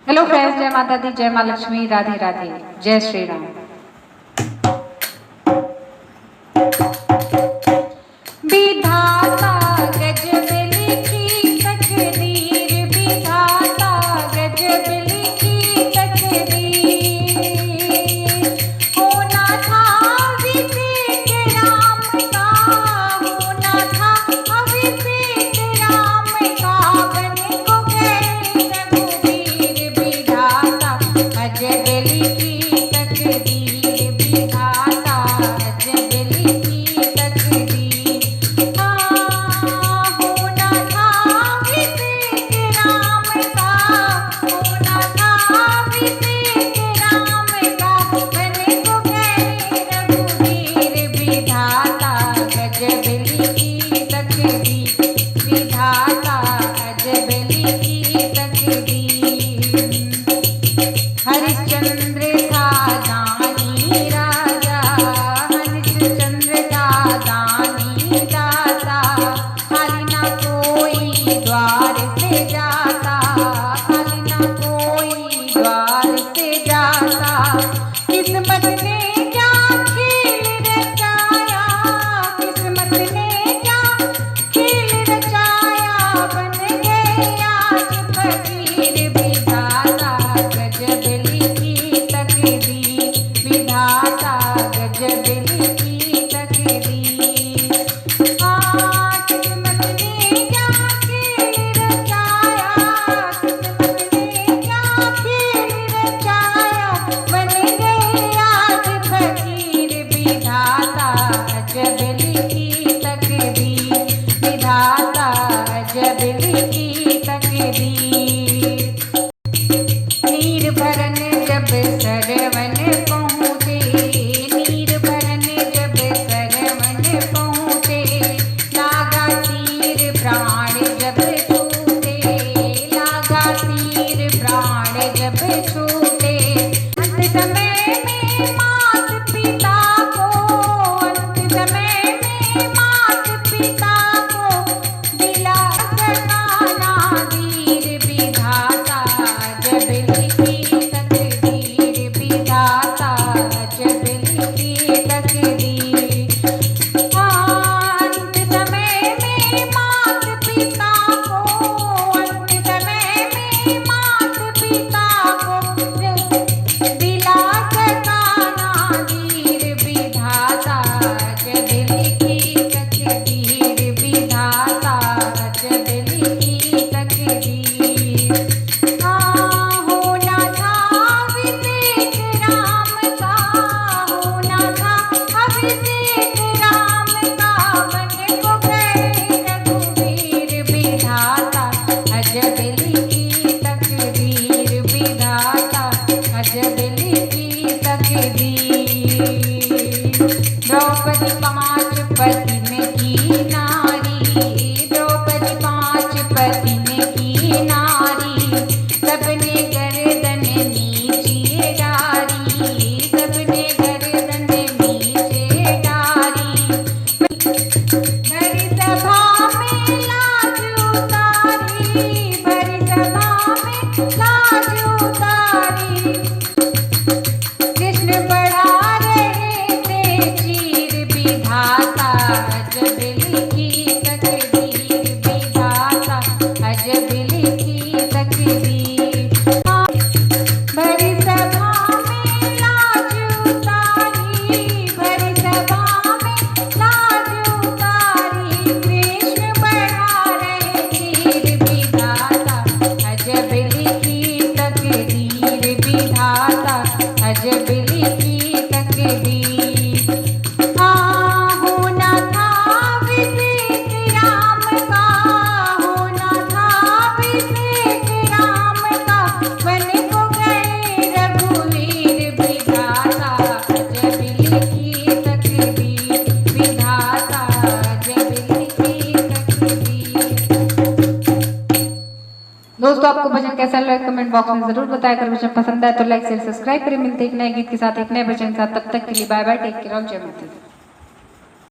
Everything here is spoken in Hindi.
हेलो फ्रेंड्स, जय माता दी, जय माँ लक्ष्मी, राधे राधे, जय श्री राम। विधाता गजब लिखी तकदीर, विधाता गजब लिखी तकदीर। होना था अभिषेक राम का, होना था अभिषेक राम का, बने को गए रघुवीर। विधाता गजब लिखी तकदीर, विधाता गजब लिखी तकदीर। हरिश्चंद्र था दानी राजा, हरिश्चंद्र था दानी दाता, खाली ना कोई द्वार से जाता, खाली ना कोई द्वार से जाता। किस्मत ने क्या खेल रचाया, किस्मत ने क्या खेल रचाया, बन गए आज फकीर। विधाता गजब लिखी तकदीर, विधाता गजब लिखी तकदीर। किस्मत ने क्या खेल रचाया, किस्मत ने क्या खेल रचाया, बन गए आज फकीर। विधाता गजब लिखी तकदीर, विधाता गजब लिखी तकदीर। नीर भरन जब सरवन पहुँचे, नीर भरन जब सरवन पहुँचे, लागा तीर प्राण जब छूटे, लागा तीर प्राण जब छूटे। अंत समय में मात पिता को, अंत समय में मात पिता को दिला सकाना धीर। विधाता जब लिखी तकदीर, विधाता जब लिखी तकदीर। अंत समय में मात पिता को, अंत समय में मात पिता को दिला सकाना धीर। विधाता जब लिखी तकदीर, विधाता जब लिखी तकदीर। होना था अभिषेक राम का, होना था अभिषेक राम का, बन को गए रघुवीर। विधाता गजब लिखी तकदीर, विधाता गजब लिखी तकदीर। द्रौपदी 5 पतिन की नारी, द्रौपदी 5 पतिन की नारी, सबने गर्दन नीचे डारी, सबने गर्दन नीचे डारी। भरी सभा में लाज उतारी, भरी सभा में लाज उतारी। कृष्ण बढ़ा रहे थे चीर। विधाता गजब लिखी तकदीर, विधाता गजब लिखी तकदीर। भरी सभा में लाज उतारी, भरी सभा में लाज उतारी। कृष्ण बढ़ा रहे चीर। विधाता गजब लिखी तकदीर, विधाता गजब लिखी तकदीर। होना था अभिषेक राम का, होना था अभिषेक राम का, बन को गए रघुवीर। विधाता गजब लिखी तकदीर, विधाता गजब लिखी तकदीर। दोस्तों, आपको भजन कैसा लगा कमेंट बॉक्स में जरूर बताया कर। भजन पसंद आए तो लाइक शेयर सब्सक्राइब करें। मिलते एक नए गीत के साथ, एक नए भजन के साथ। तब तक के लिए बाय बाय, टेक केयर, जय माता दी।